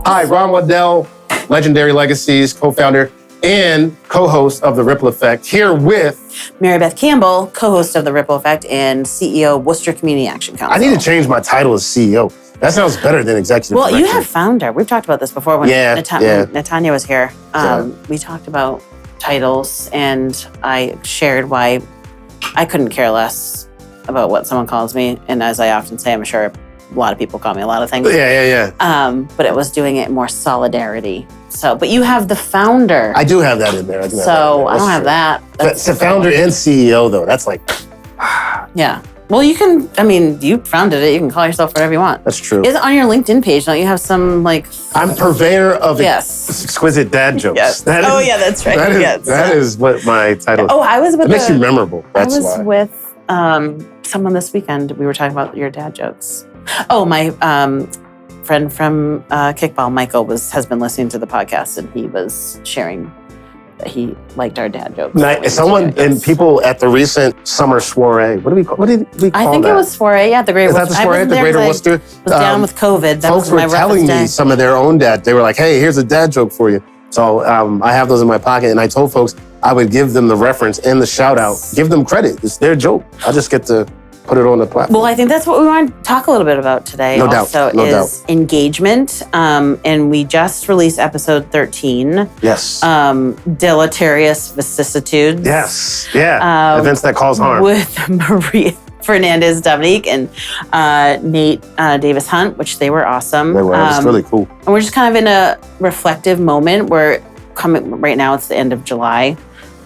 Hi, Ron Waddell, Legendary Legacies, co-founder and co-host of The Ripple Effect, here with Marybeth Campbell, co-host of The Ripple Effect and CEO of Worcester Community Action Council. I need to change my title as CEO. That sounds better than executive director. You have founder. We've talked about this before when Natanya was here. We talked about titles, and I shared why I couldn't care less about what someone calls me. And as I often say, I'm sure a lot of people call me a lot of things. But it was doing it in more solidarity. So, but you have the founder. I do have that in there. I don't have that. That's the founder and CEO, though. That's like... Yeah. Well, you can, you founded it. You can call yourself whatever you want. That's true. Is it on your LinkedIn page? Don't you have some, I'm purveyor of exquisite dad jokes. Yes. That's right. That is what my title is. Oh, I was with It makes you memorable. That's why. I was with someone this weekend. We were talking about your dad jokes. Oh, my friend from Kickball, Michael, has been listening to the podcast, and he was sharing that he liked our dad jokes. And people at the recent summer soiree, what did we call that? I think it was soiree, the Greater Worcester. Is that the soiree at the Greater Worcester? Was down with COVID. That folks were telling me some of their own dad. They were like, hey, here's a dad joke for you. So I have those in my pocket, and I told folks I would give them the reference and the shout out, give them credit. It's their joke. I just get to put it on the platform. Well, I think that's what we want to talk a little bit about today. No doubt. Engagement. And we just released episode 13. Yes. Deleterious vicissitudes. Yes. Yeah. Events that cause harm. With Maria Fernandez Dominique and Nate Davis Hunt, which they were awesome. They were. It was really cool. And we're just kind of in a reflective moment. Right now, it's the end of July.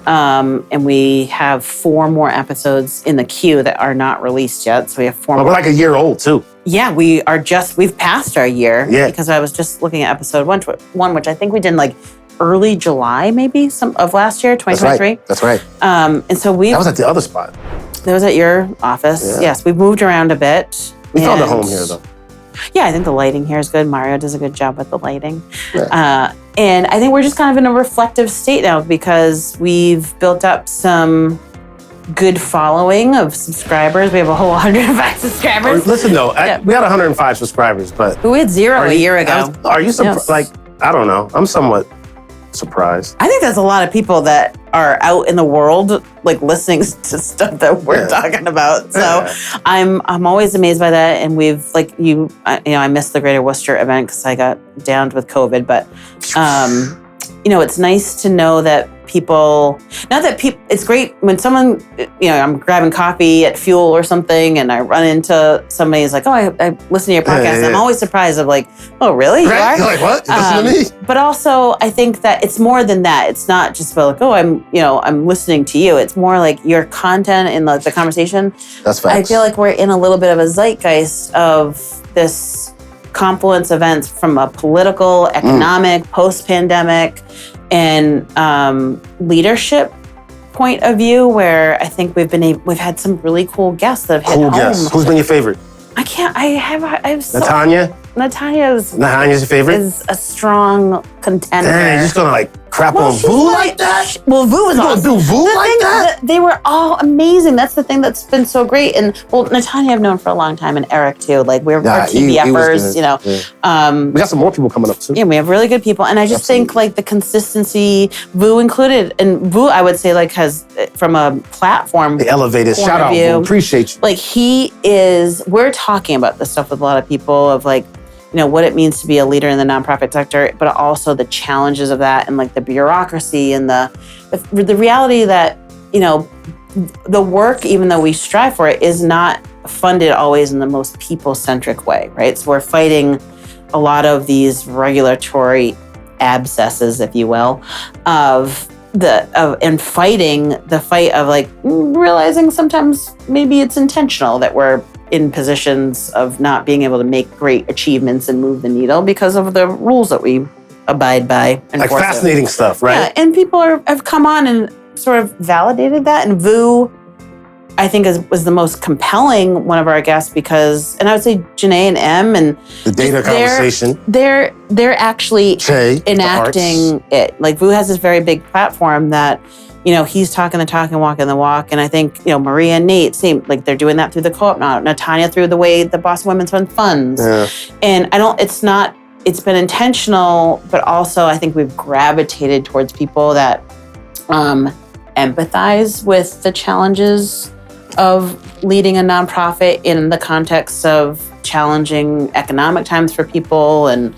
And we have 4 more episodes in the queue that are not released yet. So we have 4 more. We're like a year old too. Yeah, we've passed our year. Yeah. Because I was just looking at episode 1, which I think we did early July, maybe of last year, 2023. That's right. And so that was at the other spot. That was at your office. Yeah. Yes, we've moved around a bit. We found a home here though. Yeah, I think the lighting here is good. Marrio does a good job with the lighting. Yeah. And I think we're just kind of in a reflective state now because we've built up some good following of subscribers. We have a whole 105 subscribers. Listen though, we had 105 subscribers, but... We had 0 a year ago. Are you surprised? Yes. I don't know. I'm somewhat surprised. I think that's a lot of people that are out in the world, listening to stuff that we're talking about. So I'm always amazed by that. And we've I missed the Greater Worcester event because I got downed with COVID. But it's nice to know that it's great when someone, I'm grabbing coffee at Fuel or something and I run into somebody who's like, oh, I listen to your podcast. Yeah. I'm always surprised of oh, really? Right? You're like, what? You listen to me? But also I think that it's more than that. It's not just about I'm listening to you. It's more like your content and the conversation. That's facts. I feel like we're in a little bit of a zeitgeist of this confluence events from a political, economic, post-pandemic, and leadership point of view, where I think we've had some really cool guests that have hit home. Guests. Who's been your favorite? I have Natanya? Natalia's your favorite? Is a strong contender. Dang, you're just gonna crap on Vu like that? Well, Vu was awesome. Gonna do Vu like that? They were all amazing. That's the thing that's been so great. And Natanya I've known for a long time, and Eric too. We're TBFers, We got some more people coming up too. Yeah, we have really good people. And I just think the consistency, Vu included, and Vu I would say has from a platform. The elevated shout out, Vu. Appreciate you. We're talking about this stuff with a lot of people of what it means to be a leader in the nonprofit sector, but also the challenges of that and the bureaucracy and the reality that, the work, even though we strive for it, is not funded always in the most people-centric way, right? So we're fighting a lot of these regulatory abscesses, if you will, and fighting the fight of realizing sometimes maybe it's intentional that we're in positions of not being able to make great achievements and move the needle because of the rules that we abide by. Fascinating stuff, right? Yeah, and people have come on and sort of validated that. And Vu, I think, was the most compelling one of our guests because, and I would say Janae and M and the data conversation. They're actually enacting it. Vu has this very big platform that, he's talking the talk and walking the walk. And I think, Maria and Nate, same, they're doing that through the co-op now. Natanya through the way the Boston Women's Fund funds. Yeah. And it's not it's been intentional, but also I think we've gravitated towards people that empathize with the challenges of leading a nonprofit in the context of challenging economic times for people. And,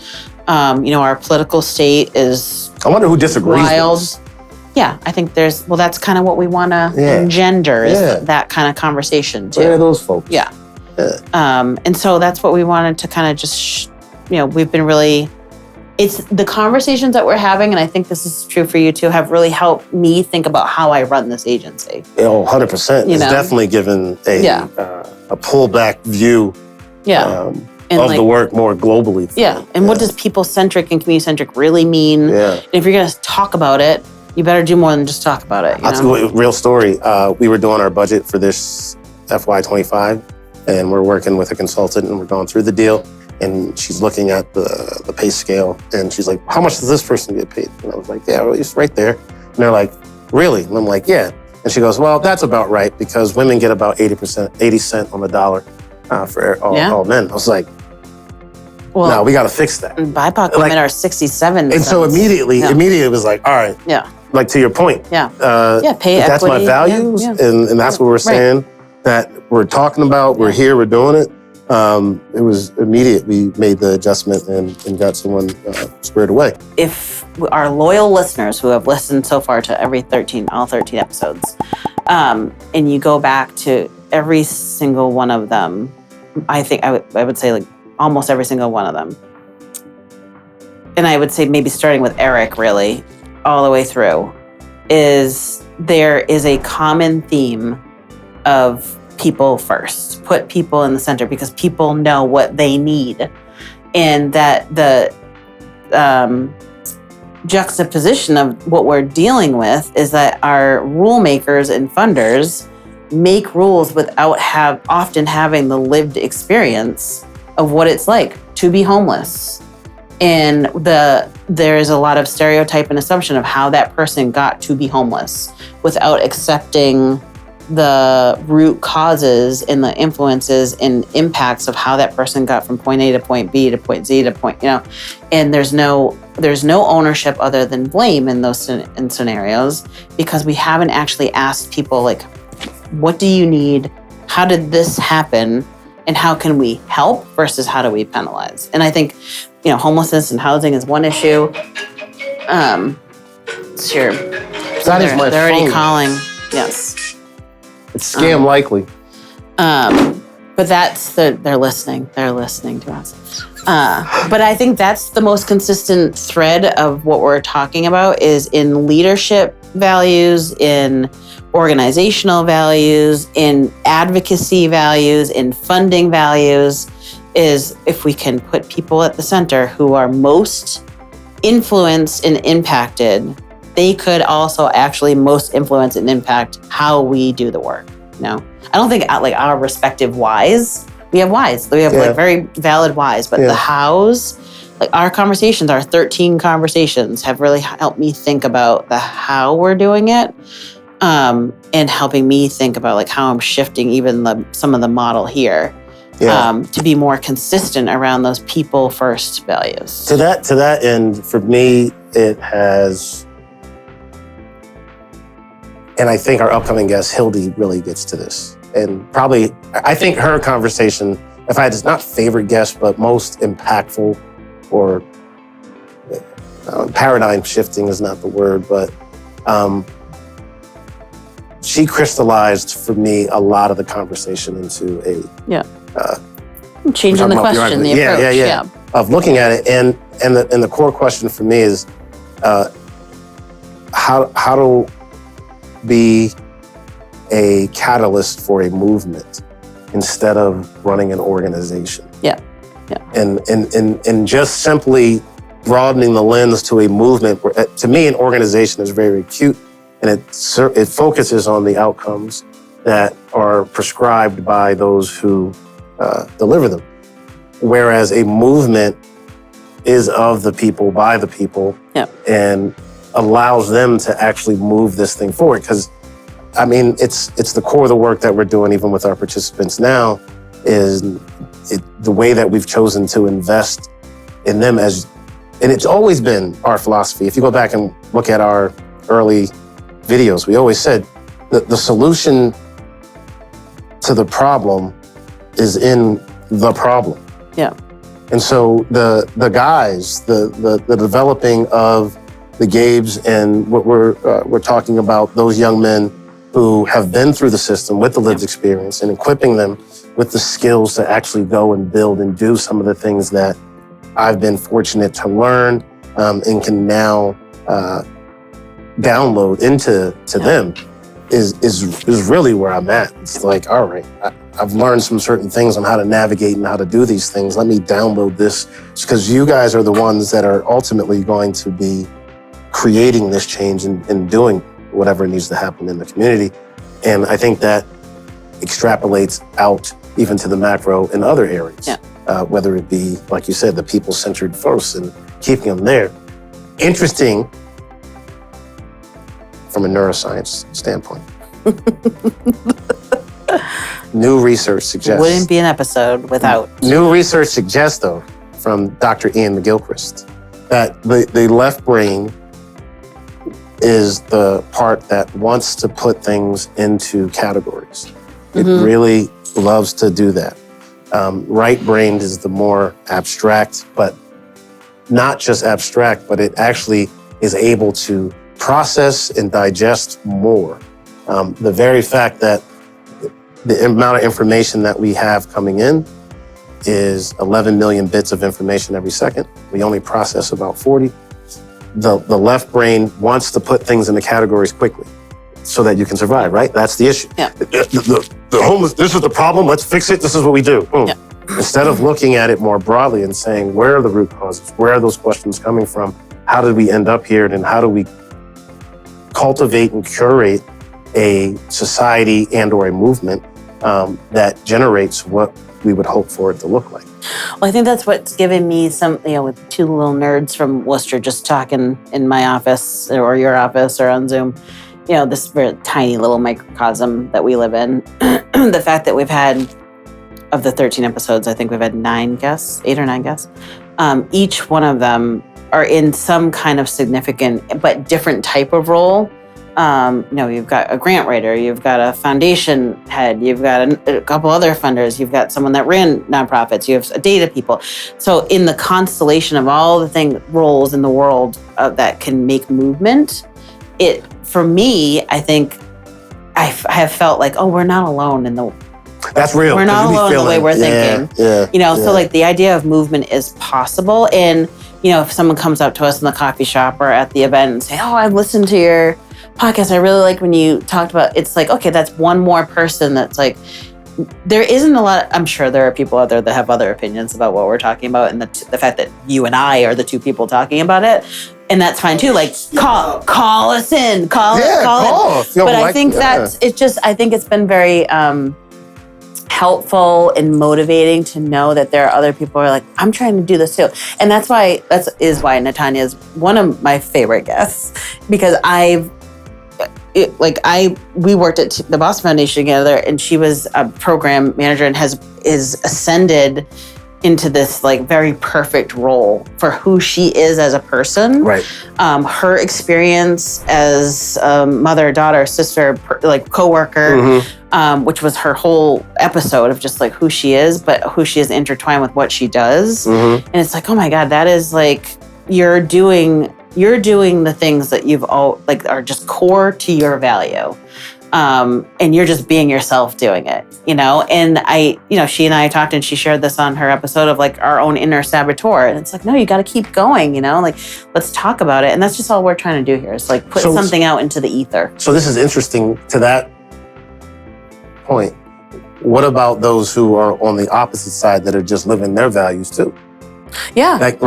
our political state is I wonder who disagrees wild. with this. Yeah, I think that's kind of what we want to engender is that kind of conversation too. Where are those folks? Yeah. And so that's what we wanted to kind of just, we've been really, it's the conversations that we're having, and I think this is true for you too, have really helped me think about how I run this agency. 100%. It's definitely given a pullback view of the work more globally. And what does people-centric and community-centric really mean? Yeah. And if you're going to talk about it, you better do more than just talk about it. I'll tell you a real story. We were doing our budget for this FY25, and we're working with a consultant, and we're going through the deal. And she's looking at the pay scale, and she's like, "How much does this person get paid?" And I was like, "Yeah, well, it's right there." And they're like, "Really?" And I'm like, "Yeah." And she goes, "Well, that's about right because women get about 80 cents on the dollar for all men." I was like, "Well, no, we got to fix that." BIPOC women are 67 And so immediately it was like, "All right." Yeah. Like to your point. Yeah. Pay equity. That's my values, and that's what we're saying. That we're talking about. We're here. We're doing it. It was immediate. We made the adjustment and got someone squared away. If our loyal listeners who have listened so far to all 13 episodes, and you go back to every single one of them, I think I would say like almost every single one of them. And I would say maybe starting with Eric really all the way through there is a common theme of people first. Put people in the center because people know what they need. And that the juxtaposition of what we're dealing with is that our rule makers and funders make rules without often having the lived experience of what it's like to be homeless. And there is a lot of stereotype and assumption of how that person got to be homeless without accepting the root causes and the influences and impacts of how that person got from point A to point B to point Z to point, and there's no ownership other than blame in those scenarios because we haven't actually asked people like, what do you need? How did this happen? And how can we help versus how do we penalize? And I think, homelessness and housing is one issue. Sure. They're already calling. Yes. It's scam likely. But they're listening. They're listening to us. But I think that's the most consistent thread of what we're talking about is in leadership values, in organizational values, in advocacy values, in funding values, is if we can put people at the center who are most influenced and impacted, they could also actually most influence and impact how we do the work. I don't think like our respective whys, we have whys, we have like very valid whys, but the hows, like our 13 conversations have really helped me think about the how we're doing it. And helping me think about like how I'm shifting even some of the model here to be more consistent around those people first values. To that end, for me, it has, and I think our upcoming guest, Hildy, really gets to this. And probably, I think her conversation, if I had not favorite guest, but most impactful or paradigm shifting is not the word, but she crystallized for me a lot of the conversation into changing the question, the approach. Of looking at it, and the core question for me is how to be a catalyst for a movement instead of running an organization. And just simply broadening the lens to a movement. To me, an organization is very acute. And it focuses on the outcomes that are prescribed by those who deliver them. Whereas a movement is of the people, by the people, and allows them to actually move this thing forward. Because, I mean, it's the core of the work that we're doing, even with our participants now, is the way that we've chosen to invest in them and it's always been our philosophy. If you go back and look at our early videos, we always said that the solution to the problem is in the problem. Yeah. And so the guys, the developing of the Gabes and what we're talking about, those young men who have been through the system with the lived experience and equipping them with the skills to actually go and build and do some of the things that I've been fortunate to learn and can now download into them is really where I'm at. It's like, all right, I've learned some certain things on how to navigate and how to do these things. Let me download this, because you guys are the ones that are ultimately going to be creating this change and doing whatever needs to happen in the community. And I think that extrapolates out even to the macro in other areas. Yeah. Whether it be, like you said, the people-centered first and keeping them there. Interesting from a neuroscience standpoint. New research suggests... Wouldn't be an episode without... New research suggests, though, from Dr. Ian McGilchrist, that the left brain is the part that wants to put things into categories. It really loves to do that. Right-brained is the more abstract, but not just abstract, but it actually is able to process and digest more. The very fact that the amount of information that we have coming in is 11 million bits of information every second. We only process about 40. The left brain wants to put things into categories quickly so that you can survive, right? That's the issue. Yeah. The homeless, this is the problem, let's fix it, this is what we do. Boom. Yeah. Instead of looking at it more broadly and saying, where are the root causes? Where are those questions coming from? How did we end up here? And how do we cultivate and curate a society and or a movement that generates what we would hope for it to look like? Well, I think that's what's given me some, with two little nerds from Worcester just talking in my office or your office or on Zoom, this very tiny little microcosm that we live in. The fact that we've had, of the 13 episodes, I think we've had 8 or 9 guests. Each one of them are in some kind of significant but different type of role. You've got a grant writer, you've got a foundation head, you've got a couple other funders, you've got someone that ran nonprofits, you have data people. So in the constellation of all the roles in the world that can make movement, for me, I think I have felt like, we're not alone in the... That's real. We're not alone in the way we're thinking. So like the idea of movement is possible. And, if someone comes up to us in the coffee shop or at the event and say, I've listened to your podcast, I really like when you talked about, it's like, okay, that's one more person that's like, there isn't a lot, I'm sure there are people out there that have other opinions about what we're talking about and the fact that you and I are the two people talking about it. And that's fine too. Like, call us in, call in. But I think I think it's been very helpful and motivating to know that there are other people who are like, I'm trying to do this too. And that's why Natanya is one of my favorite guests, because we worked at the Boston Foundation together, and she was a program manager and is ascended into this like very perfect role for who she is as a person. Right. Her experience as mother, daughter, sister, coworker, which was her whole episode of just like who she is, but who she is intertwined with what she does. And it's like, oh my God, that is like, you're doing the things that you've all are just core to your value. And you're just being yourself doing it, And she and I talked, and she shared this on her episode of like our own inner saboteur. And it's like, no, you got to keep going, Like, let's talk about it. And that's just all we're trying to do here is like put something out into the ether. So this is interesting to that point. What about those who are on the opposite side that are just living their values too? Yeah. It's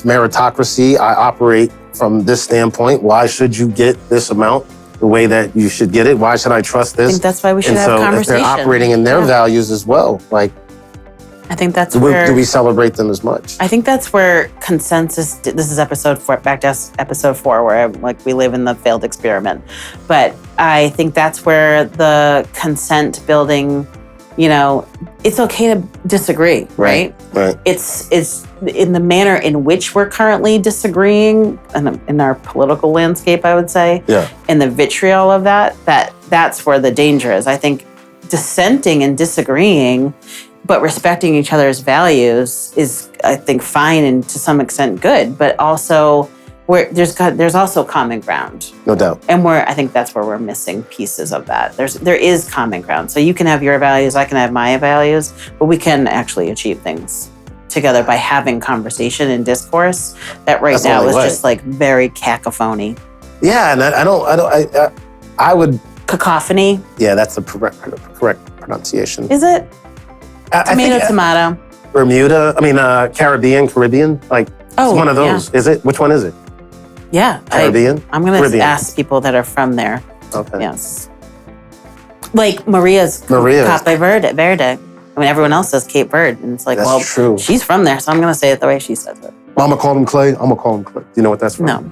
meritocracy. I operate from this standpoint. Why should you get this amount the way that you should get it? Why should I trust this? I think that's why we should have conversation. If they're operating in their values as well, I think that's where... Do we celebrate them as much? I think that's where consensus... This is episode 4, back to episode 4, where we live in the failed experiment. But I think that's where the consent building, it's okay to disagree, right? Right. It's in the manner in which we're currently disagreeing in our political landscape, I would say. Yeah. And the vitriol of that's where the danger is. I think dissenting and disagreeing, but respecting each other's values is, I think, fine and to some extent good, but also there's also common ground. No doubt. And I think that's where we're missing pieces of that. There is common ground. So you can have your values, I can have my values, but we can actually achieve things together by having conversation and discourse that that's now is just like very cacophony. Yeah, and I would... Cacophony? Yeah, that's the correct pronunciation. Is it? Tomato. Bermuda, Caribbean, like it's one of those. Yeah. Is it? Which one is it? Yeah. Caribbean? I'm going to ask people that are from there. Okay. Yes. Like Maria's Cape Verde. I mean, everyone else says Cape Verde. And it's like, that's true. She's from there, so I'm going to say it the way she says it. Mama called him Clay. I'm going to call him Clay. Do you know what that's from? No.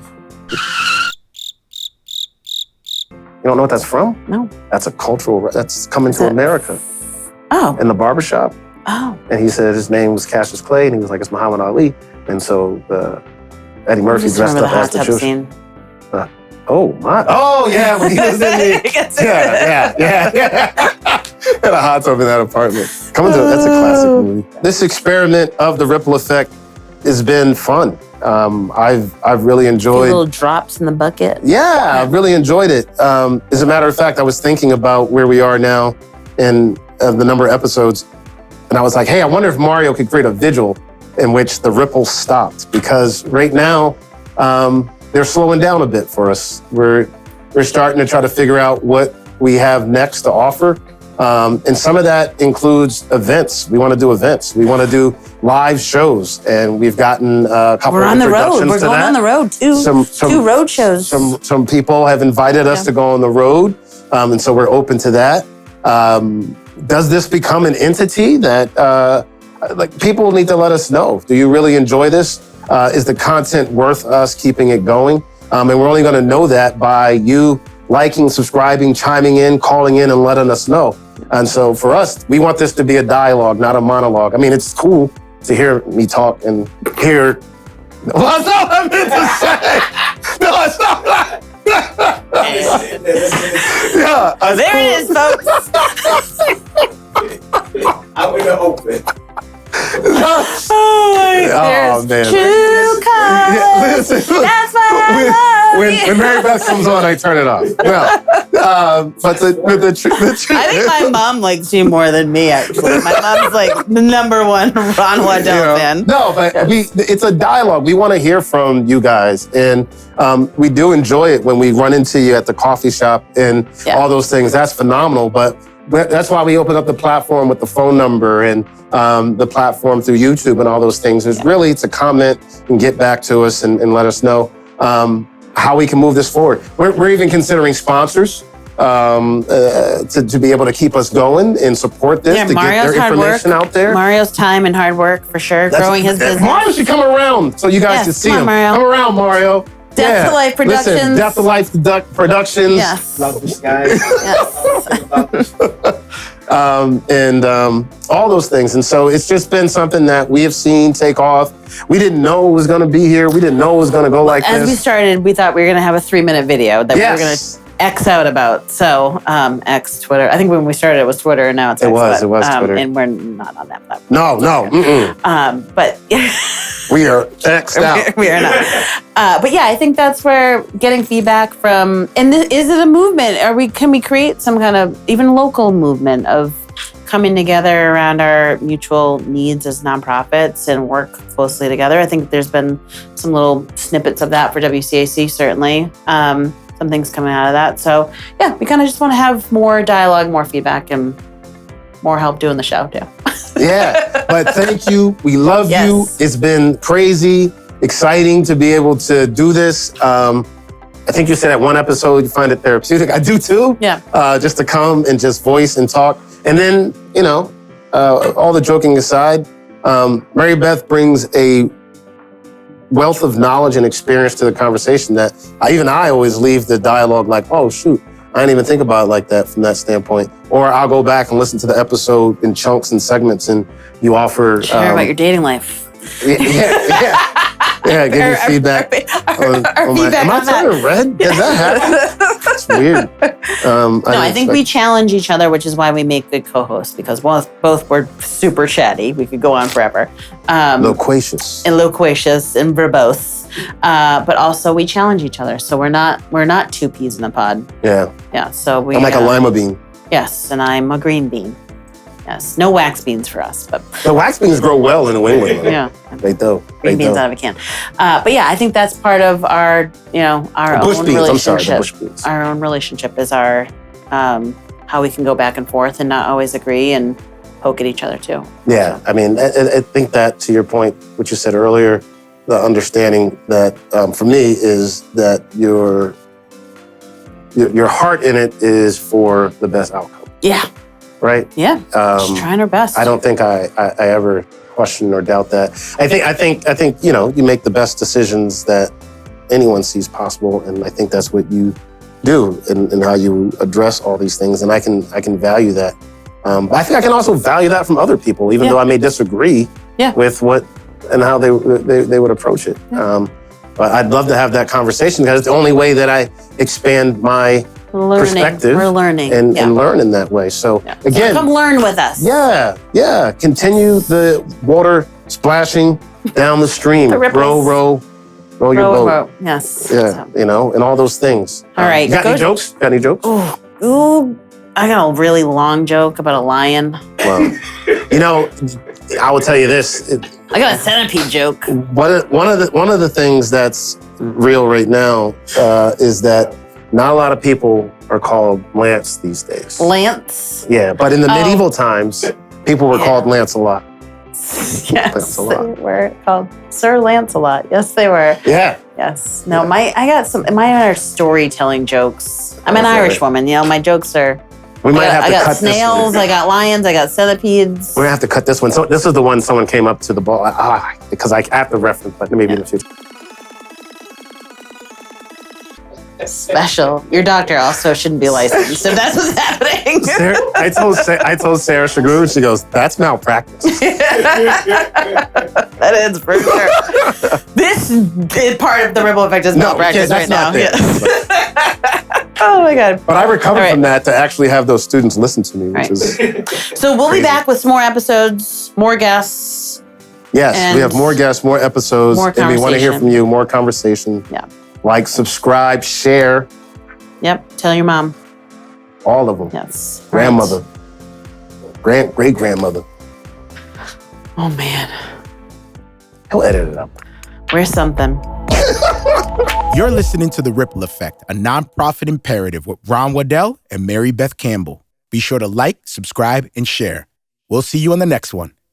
You don't know what that's from? No. That's a cultural, that's coming to America. Oh. In the barbershop. Oh. And he said his name was Cassius Clay, and he was like, it's Muhammad Ali. And so Eddie Murphy dressed up as the scene. Oh yeah, when he was in the yeah. Had a hot tub in that apartment. That's a classic movie. This experiment of the ripple effect has been fun. I've really enjoyed little drops in the bucket. Yeah, I've really enjoyed it. As a matter of fact, I was thinking about where we are now in the number of episodes, and I was like, hey, I wonder if Marrio could create a vigil in which the ripple stopped, because right now they're slowing down a bit for us. We're starting to try to figure out what we have next to offer. And some of that includes events. We want to do events. We want to do live shows, and we've gotten a couple of introductions. We're going on the road. Two road shows. Some people have invited us to go on the road, and so we're open to that. Does this become an entity that people need to let us know? Do you really enjoy this? Is the content worth us keeping it going? And we're only going to know that by you liking, subscribing, chiming in, calling in, and letting us know. And so for us, we want this to be a dialogue, not a monologue. I mean, it's cool to hear me talk and hear. Well, that's not what I meant to say. No, it's not. Yeah, there it is, folks. I'm gonna open. Oh, man. True colors. That's why I love when Marybeth comes on, I turn it off. No, but the truth. I think my mom likes you more than me, actually. My mom's like the number one Ron Waddell fan. No, but it's a dialogue. We want to hear from you guys, and we do enjoy it when we run into you at the coffee shop and all those things. That's phenomenal, but that's why we open up the platform with the phone number and the platform through YouTube and all those things. Is really to comment and get back to us and let us know how we can move this forward. We're even considering sponsors to be able to keep us going and support this, to Mario's get their information out there. Mario's time and hard work, for sure, growing his business. Mario should come around so you guys can see him. Mario. Come around, Mario. Death to Life Productions. Listen, Death to Life Productions. Yes. Love this guy. Yes. And all those things. And so it's just been something that we have seen take off. We didn't know it was going to be here. We didn't know it was going to go like this. As we started, we thought we were going to have a 3-minute video that we were going to X out about. So X, Twitter. I think when we started it was Twitter, and now it's X. It was Twitter. And we're not on that platform. No. But we are X'd out. we are not. But yeah, I think that's where getting feedback from, and is it a movement? Can we create some kind of even local movement of coming together around our mutual needs as nonprofits and work closely together? I think there's been some little snippets of that for WCAC, certainly. Some things coming out of that. So yeah, we kind of just want to have more dialogue, more feedback, and more help doing the show too. Yeah, but thank you. We love you. It's been crazy, exciting to be able to do this. I think you said at one episode you find it therapeutic. I do too. Yeah. Just to come and just voice and talk. And then, all the joking aside, Marybeth brings a wealth of knowledge and experience to the conversation that I always leave the dialogue like, oh shoot, I didn't even think about it like that from that standpoint. Or I'll go back and listen to the episode in chunks and segments, and you offer share about your dating life. Yeah, give me feedback. Our feedback am I on that. turning red? Does that happen? It's weird. I think we challenge each other, which is why we make good co-hosts, because both were super chatty. We could go on forever. Loquacious. And loquacious and verbose. But also we challenge each other. So we're not two peas in a pod. Yeah. Yeah. So I'm like a lima bean. Yes, and I'm a green bean. Yes, no wax beans for us, but the wax beans grow well in New England. Yeah, they do. Green beans out of a can. But yeah, I think that's part of our, our bush own beans. relationship. I'm sorry, the bush beans. Our own relationship is our how we can go back and forth and not always agree and poke at each other too. Yeah, I mean, I think that to your point, what you said earlier, the understanding that for me is that your heart in it is for the best outcome. Yeah. Right? Yeah. Just trying our best. I don't think I ever question or doubt that. I think you make the best decisions that anyone sees possible, and I think that's what you do and how you address all these things, and I can value that. But I think I can also value that from other people, even though I may disagree with what and how they would approach it. Yeah. But I'd love to have that conversation because it's the only way that I expand my perspective. We're learning. And learn in that way. So again, come learn with us. Yeah. Continue the water splashing down the stream. Row your boat. Yes. Yeah, and all those things. All right. You got any jokes? Ooh, I got a really long joke about a lion. Well, I will tell you this. I got a centipede joke. One of the things that's real right now is that not a lot of people are called Lance these days. Lance? Yeah, but in the medieval times, people were called Lancelot. Yes, they were called Sir Lancelot. Yes, they were. Yeah. Yes. No, mine are storytelling jokes. I'm an Irish woman. My jokes are. We might have to cut I got snails. I got lions. I got centipedes. We're gonna have to cut this one. So this is the one someone came up to the ball because I have to reference, but maybe in the future. Special. Your doctor also shouldn't be licensed if that's what's happening. I told Sarah Shagroon, she goes, "That's malpractice." That is for sure. This part of the ripple effect is malpractice right now. Oh my God. But I recovered from that to actually have those students listen to me, which is so we'll be back with some more episodes, more guests. Yes, we have more guests, more episodes, more and we want to hear from you, more conversation. Yeah. Like, subscribe, share. Yep. Tell your mom. All of them. Yes. Grandmother. Great-grandmother. Oh, man. He'll edit it up. We're something. You're listening to The Ripple Effect, a nonprofit imperative with Ron Waddell and Marybeth Campbell. Be sure to like, subscribe, and share. We'll see you on the next one.